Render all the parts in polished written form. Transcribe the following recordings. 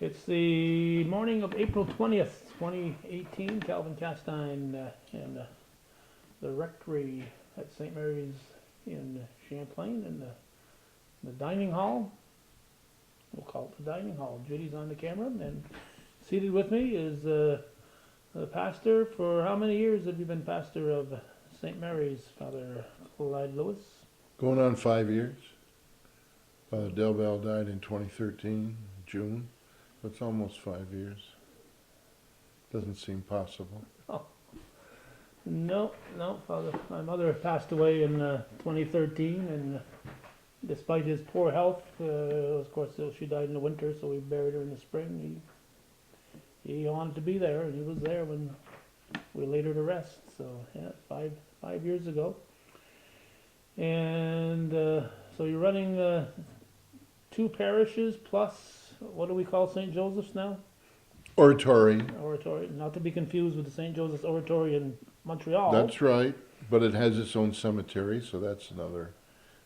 It's the morning of April 20th, 2018. Calvin Castine and the rectory at St. Mary's in Champlain in the dining hall. We'll call it the dining hall. Judy's on the camera, and seated with me is the pastor. For how many years have you been pastor of St. Mary's, Father Clyde Lewis? Going on 5 years. Father Del Bell died in 2013, June. It's almost 5 years. Doesn't seem possible. Oh, no, Father. My mother passed away in 2013, and despite his poor health, of course, she died in the winter, so we buried her in the spring. He wanted to be there, and he was there when we laid her to rest. So yeah, five years ago. And so you're running two parishes plus, what do we call St. Joseph's now? Oratory. Oratory, not to be confused with the St. Joseph's Oratory in Montreal. That's right, but it has its own cemetery, so that's another.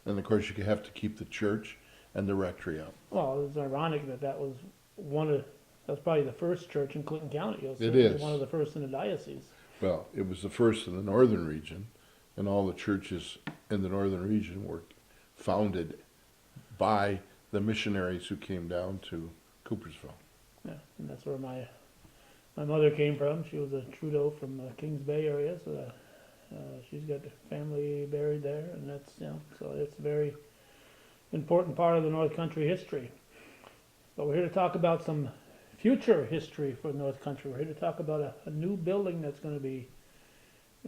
And of course, you have to keep the church and the rectory up. Well, it's ironic that was that's probably the first church in Clinton County. It is. One of the first in the diocese. Well, it was the first in the northern region, and all the churches in the northern region were founded by the missionaries who came down to Coopersville. Yeah, and that's where my mother came from. She was a Trudeau from Kings Bay area, so she's got family buried there, and that's so it's a very important part of the North Country history. But we're here to talk about some future history for North Country. We're here to talk about a new building that's going to be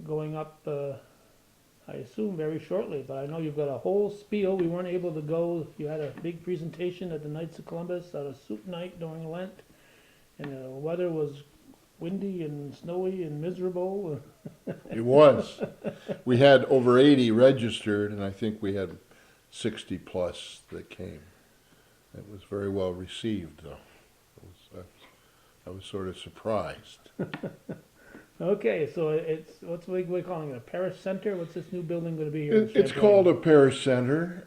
going up, I assume, very shortly. But I know you've got a whole spiel. We weren't able to go. You had a big presentation at the Knights of Columbus at a soup night during Lent, and the weather was windy and snowy and miserable. It was. We had over 80 registered, and I think we had 60 plus that came. It was very well received, though. I was sort of surprised. Okay, so it's what's we calling it? A parish center? What's this new building going to be here? It's called a parish center.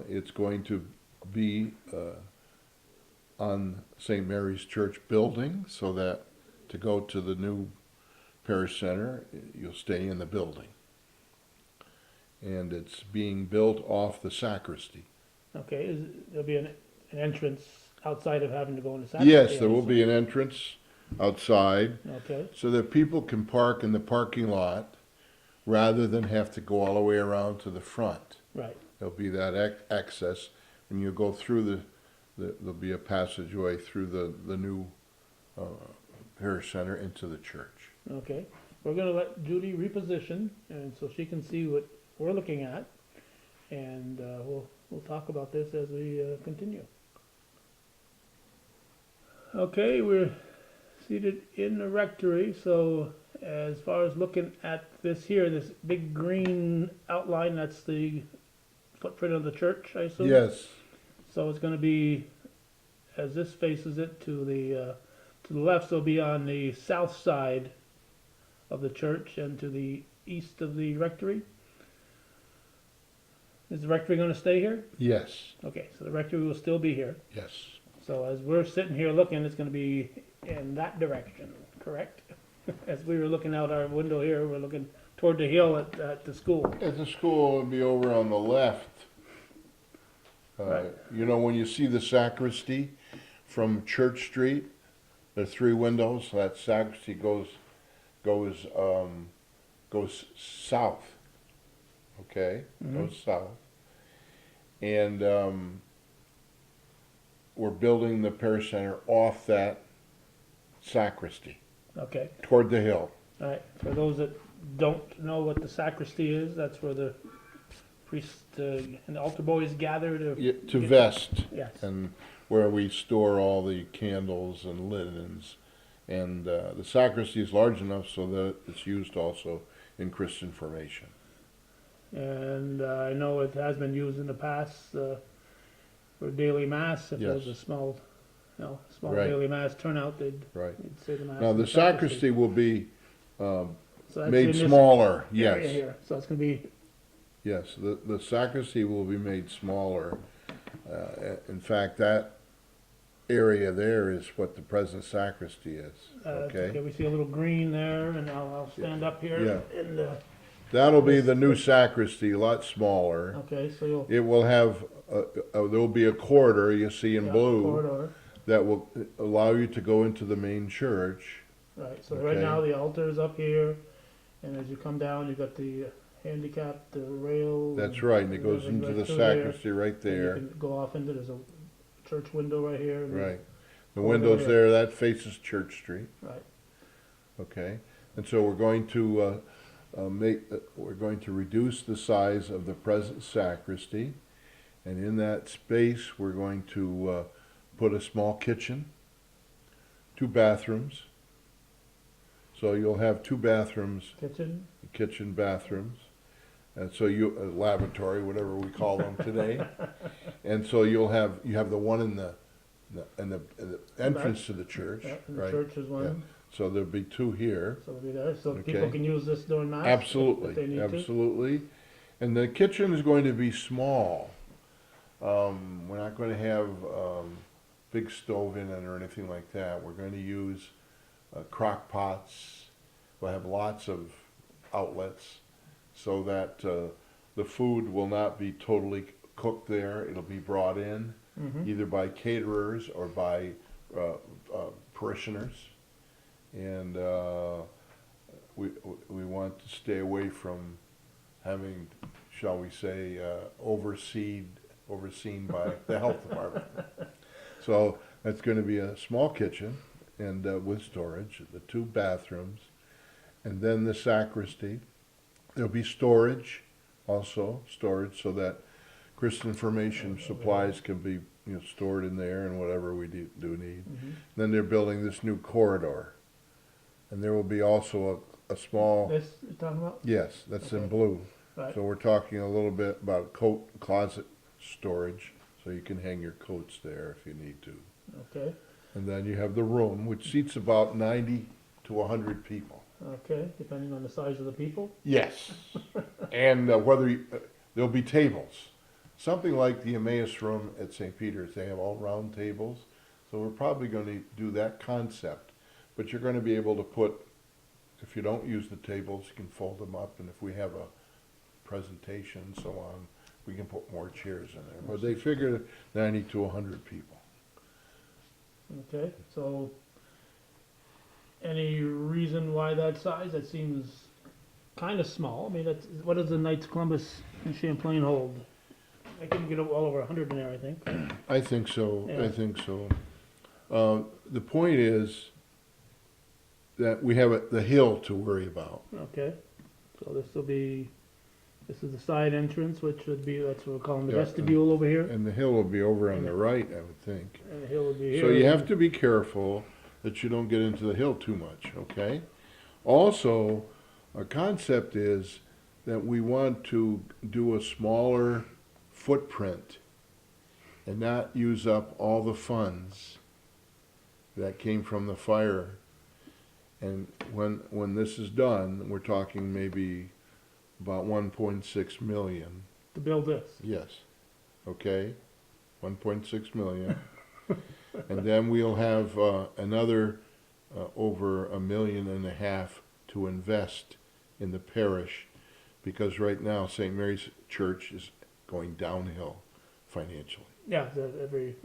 It's going to be on St. Mary's Church building, so that to go to the new parish center, you'll stay in the building. And it's being built off the sacristy. Okay, there'll be an entrance outside of having to go in the sacristy? Yes, there will be an entrance outside, okay, so that people can park in the parking lot rather than have to go all the way around to the front. right. There'll be that access, and you go through there'll be a passageway through the new parish center into the church. Okay, we're going to let Judy reposition, and so she can see what we're looking at, and we'll talk about this as we continue. Okay, we're seated in the rectory, so as far as looking at this here, this big green outline, that's the footprint of the church, I assume? Yes, So it's going to be, as this faces it, to the left, so it'll be on the south side of the church and to the east of the rectory. Is the rectory going to stay here? yes, Okay, so the rectory will still be here. yes. So as we're sitting here looking, it's going to be in that direction, correct? As we were looking out our window here, we're looking toward the hill at the school. At the school, it'll be over on the left. Right. You know, when you see the sacristy from Church Street, the three windows, that sacristy goes south. Okay, goes south, and we're building the parish center off that sacristy Okay, toward the hill. all right. For those that don't know what the sacristy is, that's where the priest and the altar boys gather To vest, Yes. and where we store all the candles and linens. And the sacristy is large enough so that it's used also in Christian formation. And I know it has been used in the past for daily mass. If there was a Yes. small Right. daily mass turnout, they'd Right. say the mass. Now in the sacristy will be So that's made in this smaller. area Yes, here. So it's going to be yes. The sacristy will be made smaller. In fact, that area there is what the present sacristy is, it's okay? we see a little green there, and I'll stand up here, Yeah. and, That'll be the new sacristy, a lot smaller. okay, so you'll. It will have, there'll be a corridor you see in Yeah, blue corridor, that will allow you to go into the main church. right, so right Okay. now the altar is up here, and as you come down, you've got the handicapped rail. That's right, and it goes everything into right the through there. sacristy right And there. you can go off into, there's a church window right here. and- Right. The Over windows there. there, that faces Church Street, Right, okay? And so we're going to we're going to reduce the size of the present sacristy. And in that space, we're going to put a small kitchen, 2 bathrooms. So you'll have 2 bathrooms, kitchen, bathrooms. And so a lavatory, whatever we call them today. And so you have the one in the entrance to the church, yeah, and the right? church is one, Yeah. So there'll be 2 here. so it'll be there, so Okay. people can use this during mass. if they Absolutely, need to. absolutely. And the kitchen is going to be small. We're not going to have big stove in it or anything like that. We're going to use crock pots. We'll have lots of outlets so that the food will not be totally cooked there. It'll be brought in either by caterers or by parishioners. And we want to stay away from having, shall we say, overseen by the health department. So that's going to be a small kitchen and with storage, the 2 bathrooms, and then the sacristy. There'll be storage, also storage, so that Christian information supplies can be stored in there and whatever we do need. Then they're building this new corridor. And there will be also a small, This you're talking about? yes, that's in Okay. blue. Right, So we're talking a little bit about coat closet storage, so you can hang your coats there if you need to. okay, And then you have the room, which seats about 90 to 100 people. okay, depending on the size of the people. Yes. And there'll be tables. Something like the Emmaus room at St. Peter's, they have all round tables. So we're probably going to do that concept. But you're going to be able to put, if you don't use the tables, you can fold them up, and if we have a presentation and so on, we can put more chairs in there. But they figure 90 to 100 people. Okay, so any reason why that size? That seems kind of small. I mean, that's, what does the Knights of Columbus and Champlain hold? They can get all over 100 in there, I think. I think so, Yeah. I think so. The point is that we have the hill to worry about. Okay, so this is the side entrance, which would be, that's what we're calling the Yeah, vestibule over here, And the hill will be over on the right, I would think. and the hill would be here. So you have to be careful that you don't get into the hill too much, okay? Also, our concept is that we want to do a smaller footprint and not use up all the funds that came from the fire. And when this is done, we're talking maybe about 1.6 million. To build this. Yes, okay, 1.6 million. And then we'll have another over $1.5 million to invest in the parish, because right now St. Mary's Church is going downhill financially. Yeah,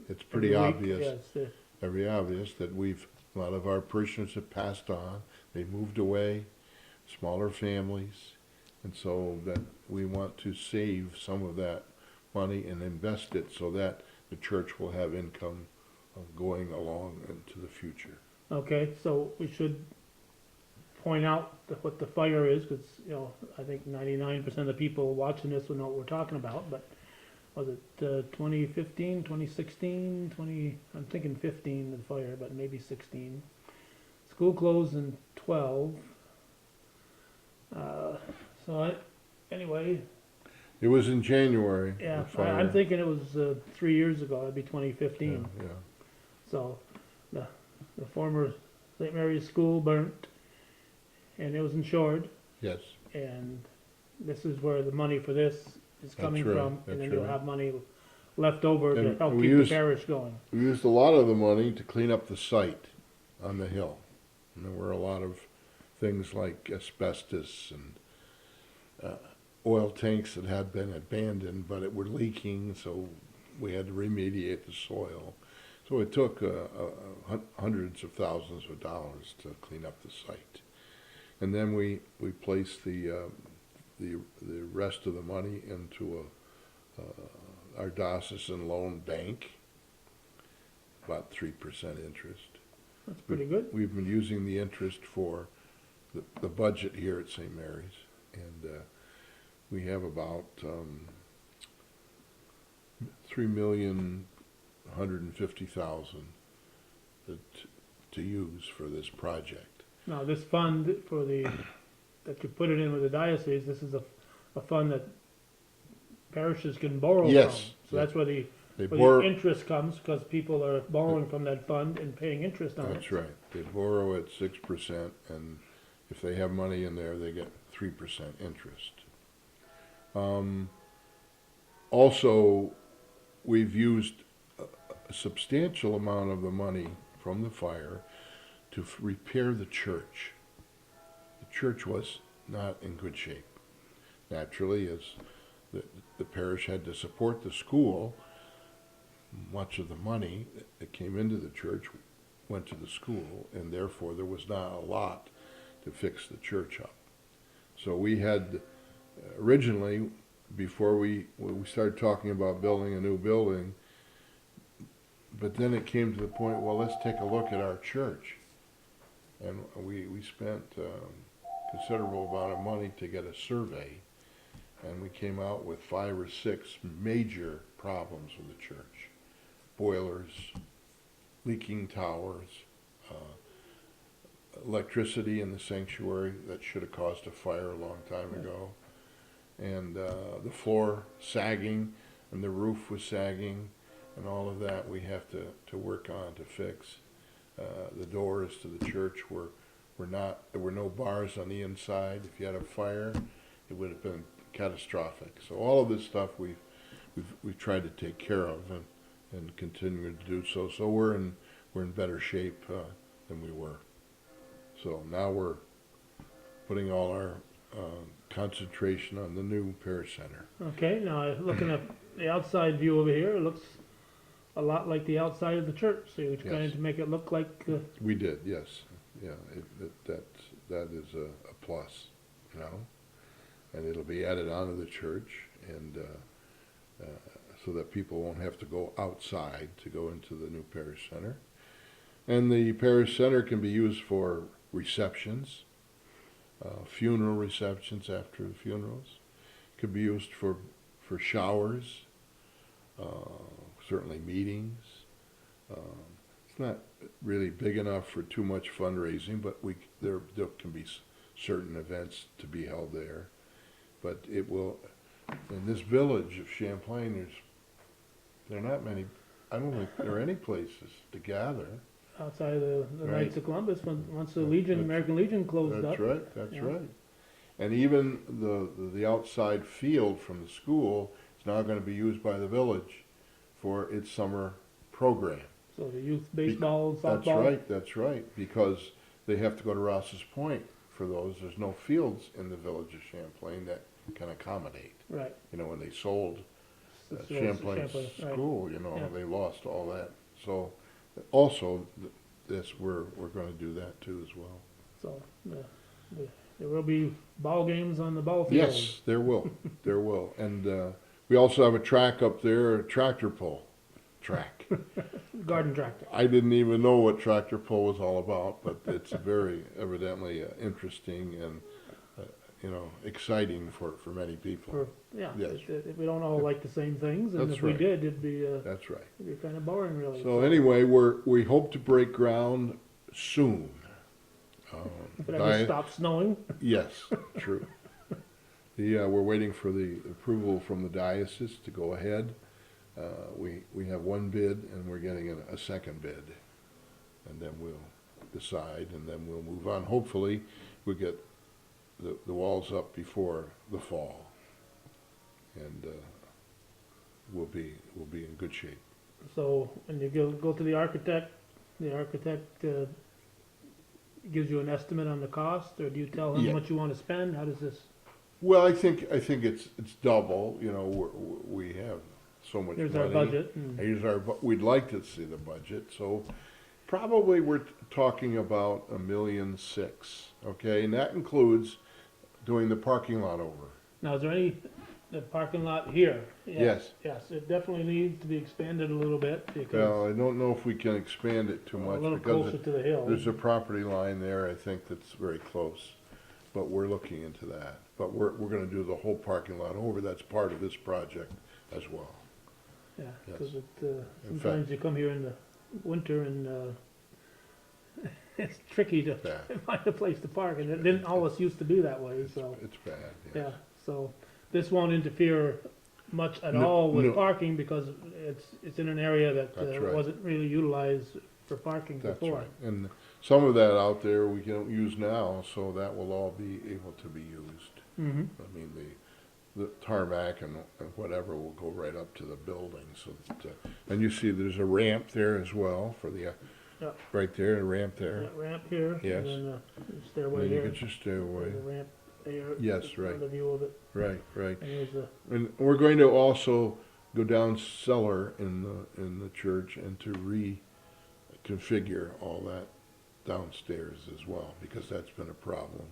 It's pretty every week, obvious, yeah, it's very obvious that a lot of our parishioners have passed on, they moved away, smaller families, and so that we want to save some of that money and invest it so that the church will have income going along into the future. okay, so we should point out what the fire is, because, I think 99% of the people watching this will know what we're talking about, but was it 2015, 2016, I'm thinking 15, the fire, but maybe 16. School closed in 12. Anyway, It was in January. yeah, the fire. I'm thinking it was 3 years ago, it'd be 2015. Yeah. So, the former St. Mary's School burnt, and it was insured, Yes, and this is where the money for this is coming right, from, and then that's you'll right. have money left over to And help we keep used- the parish going. We used a lot of the money to clean up the site on the hill. And there were a lot of things like asbestos and oil tanks that had been abandoned, but it were leaking, so we had to remediate the soil. So it took hundreds of thousands of dollars to clean up the site. And then we placed the rest of the money into our diocesan loan bank, about 3% interest. That's pretty good. We've been using the interest for the budget here at St. Mary's, and we have about $3,150,000 to use for this project. Now, this fund that you put it in with the diocese, this is a fund that parishes can borrow Yes. from. So that's where the They But borrow. the interest comes because people are borrowing from that fund and paying interest on it. That's right. They borrow at 6%, and if they have money in there, they get 3% interest. Also, we've used a substantial amount of the money from the fire to repair the church. The church was not in good shape. Naturally, as the parish had to support the school, much of the money that came into the church went to the school, and therefore there was not a lot to fix the church up. So we had originally, before we started talking about building a new building, but then it came to the point, well, let's take a look at our church. And we spent considerable amount of money to get a survey, and we came out with 5 or 6 major problems with the church. Boilers, leaking towers, electricity in the sanctuary that should have caused a fire a long time ago, and the floor sagging, and the roof was sagging, and all of that we have to work on to fix. The doors to the church were not, there were no bars on the inside. If you had a fire, it would have been catastrophic. So all of this stuff we've tried to take care of and continue to do so. So we're in better shape than we were. So now we're putting all our concentration on the new parish center. Okay, now looking at the outside view over here, it looks a lot like the outside of the church. So you're trying Yes. to make it look like. We did, yes, yeah. That is a plus, you know, and it'll be added onto the church, and so that people won't have to go outside to go into the new parish center. And the parish center can be used for receptions, funeral receptions after the funerals. Could be used for showers, certainly meetings. It's not really big enough for too much fundraising, but there can be certain events to be held there. But it will, in this village of Champlain, there are not many, I don't think there are any places to gather. Outside of the Right. Knights of Columbus, once the That's- American Legion closed That's up. right, that's Yeah. right. And even the outside field from the school is now going to be used by the village for its summer program. So the youth baseball, softball. That's right, because they have to go to Ross's Point for those. There's no fields in the village of Champlain that can accommodate. Right. You know, when they sold So Champlain right. School, you know, Yeah. they lost all that. So also, we're going to do that too as well. So there will be ball games on the ball field. Yes, there will. There will. And we also have a track up there, a tractor pull track. Garden tractor. I didn't even know what tractor pull was all about, but it's very evidently interesting and exciting for many people. Yeah. Yes. We don't all like the same things, and That's if we right. did, it'd be That's right. kind of boring, really. So anyway, we hope to break ground soon. if it ever stops snowing. Yes, true. We're waiting for the approval from the diocese to go ahead. We have one bid, and we're getting a second bid, and then we'll decide, and then we'll move on. Hopefully, we'll get the walls up before the fall, and will be in good shape. So when you go to the architect gives you an estimate on the cost, or do you tell him Yeah. what you want to spend? How does this? Well, I think it's double. You know, we have so much Here's money. our budget. And, We'd like to see the budget, so probably we're talking about $1,600,000. Okay, and that includes doing the parking lot over. now, is there the parking lot here? Yes. Yes, it definitely needs to be expanded a little bit because Well, I don't know if we can expand it too a much little because closer to the hill. there's a property line there, I think, that's very close. But we're looking into that. But we're gonna do the whole parking lot over. That's part of this project as well. Yeah, Yes. because In sometimes you come here in the winter and it's tricky to Bad. find a place to park, and it didn't always used to be that way. So It's bad, yeah, yes. so this won't interfere much at No, all with no. parking because it's in an area that That's right. wasn't really utilized for parking That's before. right. And some of that out there we don't use now, so that will all be able to be used. Mm-hmm. I mean, the tarmac and whatever will go right up to the building, so that, and you see there's a ramp there as well for the, Yeah. right there, a ramp there. That ramp here, Yes. and then the And stairway then you here. get your stairway. The ramp there. Yes, just right. another view of it. Right, right. And here's the And we're going to also go down cellar in the church and to reconfigure all that downstairs as well, because that's been a problem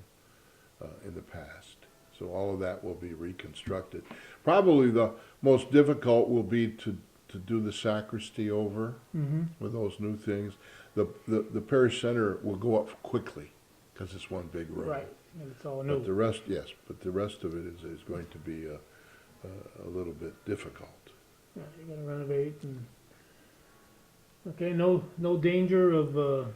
in the past. So all of that will be reconstructed. Probably the most difficult will be to do the sacristy over with those new things. The parish center will go up quickly because it's one big room. right, and it's all But new. the rest, yes, but the rest of it is going to be a little bit difficult. Yeah, you gotta renovate and, okay, no danger of,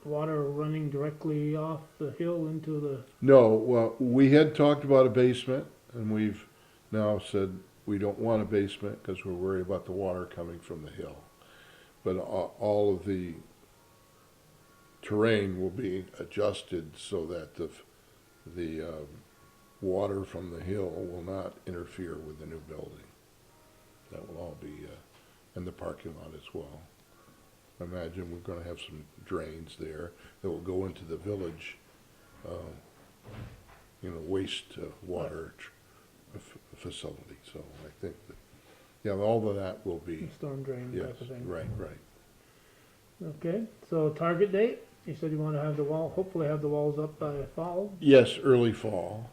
water running directly off the hill into the, No, well, we had talked about a basement, and we've now said we don't want a basement because we're worried about the water coming from the hill. But all of the terrain will be adjusted so that the water from the hill will not interfere with the new building. That will all be, in the parking lot as well. I imagine we're gonna have some drains there that will go into the village, waste water facility. So I think that, yeah, all of that will be, storm drain yes, type of thing. right, right. Okay, so target date, you said you wanna have hopefully have the walls up by fall, Yes, early fall.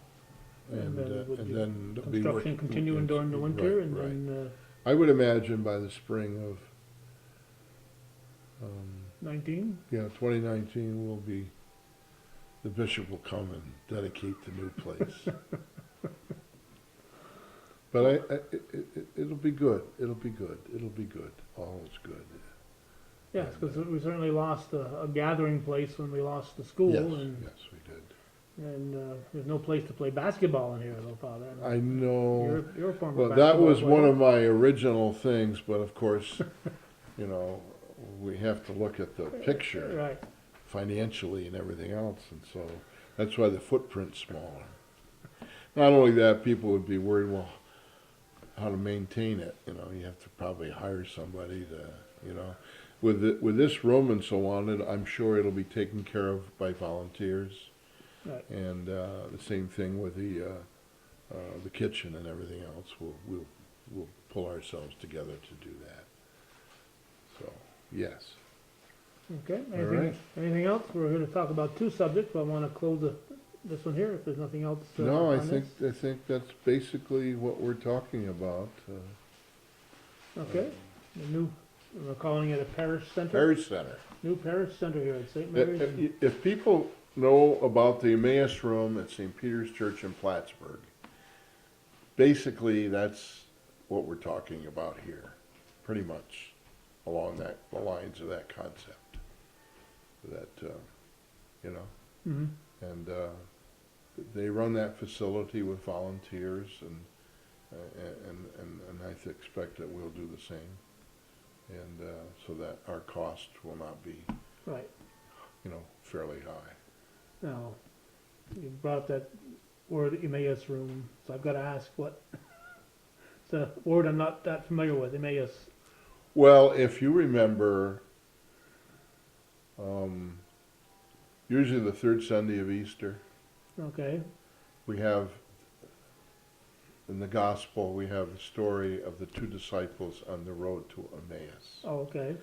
And then would be then there'll be construction work- continuing during the winter, right, and right. then, I would imagine by the spring of, 19? 2019 will be, the bishop will come and dedicate the new place. But it'll be good, it'll be good, it'll be good, all is good. Yes, because we certainly lost a gathering place when we lost the school, Yes, and, yes, we did. there's no place to play basketball in here, though, Father. I know, You're a former well, that basketball was one player. of my original things, but of course, we have to look at the picture Right, financially and everything else, and so that's why the footprint's smaller. Not only that, people would be worried, well, how to maintain it, you have to probably hire somebody to, with this room and so on, I'm sure it'll be taken care of by volunteers. right. And the same thing with the kitchen and everything else. We'll pull ourselves together to do that. So, yes. Okay, All right. anything else? We're here to talk about two subjects, but I want to close this one here if there's nothing else. No, I on this. think that's basically what we're talking about. Okay, we're calling it a parish center. Parish Center. New parish center here at St. Mary's. If people know about the Emmaus Room at St. Peter's Church in Plattsburgh, basically that's what we're talking about here, pretty much along the lines of that concept. That, Mhm. and they run that facility with volunteers, and I expect that we'll do the same, and so that our cost will not be, Right. fairly high. Now, you brought up that word Emmaus room, so I've got to ask what. It's a word I'm not that familiar with, Emmaus. Well, if you remember, usually the third Sunday of Easter, Okay, we have, in the gospel, we have the story of the two disciples on the road to Emmaus. oh, okay.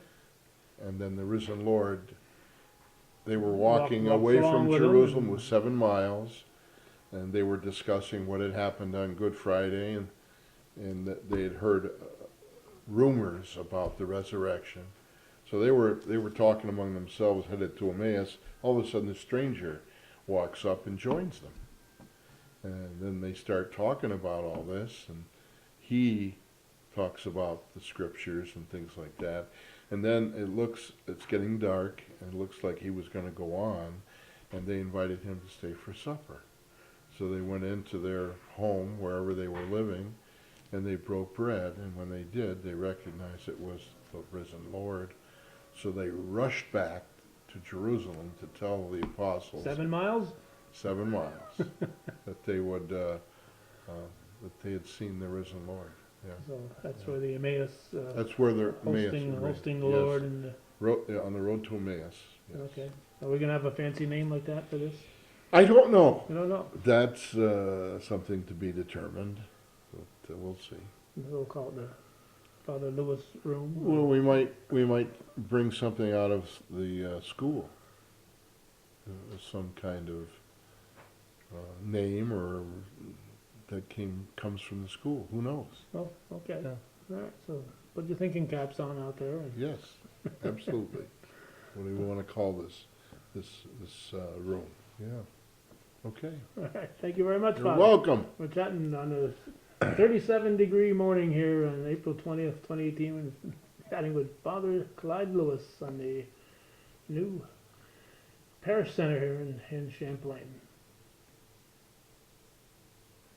And then the risen Lord, they were Walked walking away along from with him Jerusalem and- with 7 miles, and they were discussing what had happened on Good Friday, and that they had heard rumors about the resurrection. So they were talking among themselves, headed to Emmaus. All of a sudden, a stranger walks up and joins them. And then they start talking about all this, and he talks about the scriptures and things like that. And then it's getting dark, and it looks like he was going to go on, and they invited him to stay for supper. So they went into their home, wherever they were living, and they broke bread, and when they did, they recognized it was the risen Lord. So they rushed back to Jerusalem to tell the apostles 7 miles? 7 miles that they would that they had seen the risen Lord. Yeah, So that's where the Emmaus, that's where the hosting the Yes. Lord and the, On the road to Emmaus. Yes. okay. Are we gonna have a fancy name like that for this? I don't know. I don't know. That's something to be determined. But, we'll see. We'll call it the Father Lewis room. Well, we might bring something out of the school, some kind of name or that comes from the school. Who knows? Oh, okay. Yeah. All right, so put your thinking caps on out there. Yes, absolutely. What do we want to call this room? Yeah. Okay. All right, thank you very much, You're Father. welcome. We're chatting on a 37-degree morning here on April 20th, 2018. We're chatting with Father Clyde Lewis on the new Parish Center here in Champlain.